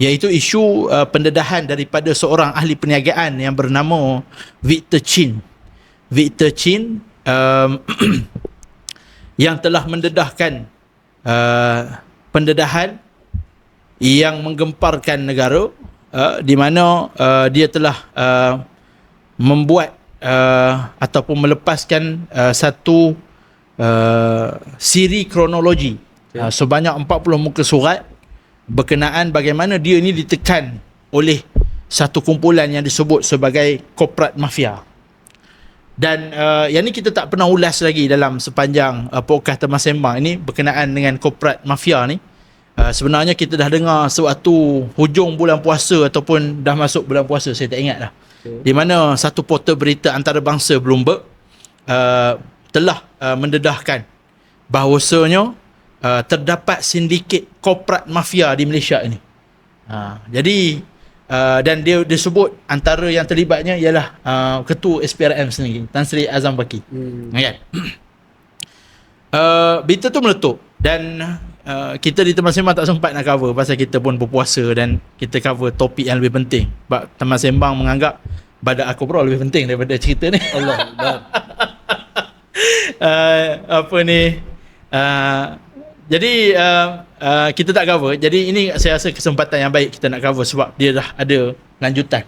iaitu isu pendedahan daripada seorang ahli perniagaan yang bernama Victor Chin. Victor Chin yang telah mendedahkan pendedahan yang menggemparkan negara, di mana dia telah membuat ataupun melepaskan satu siri kronologi sebanyak 40 muka surat berkenaan bagaimana dia ini ditekan oleh satu kumpulan yang disebut sebagai korporat mafia. Dan yang ni kita tak pernah ulas lagi dalam sepanjang podcast Teman Sembang ini berkenaan dengan korporat mafia ni. Sebenarnya kita dah dengar sewaktu hujung bulan puasa ataupun dah masuk bulan puasa, saya tak ingat dah. Di mana satu portal berita antarabangsa Bloomberg telah mendedahkan bahawasanya terdapat sindiket korporat mafia di Malaysia ini. Jadi dan dia disebut antara yang terlibatnya ialah ketua SPRM sendiri, Tan Sri Azam Baki. Kan? Berita tu meletup dan kita di Teman Sembang tak sempat nak cover pasal kita pun berpuasa dan kita cover topik yang lebih penting. Sebab Teman Sembang menganggap badak aku bro lebih penting daripada cerita ni. Allah. Apa ni? Jadi kita tak cover. Jadi ini saya rasa kesempatan yang baik kita nak cover sebab dia dah ada lanjutan.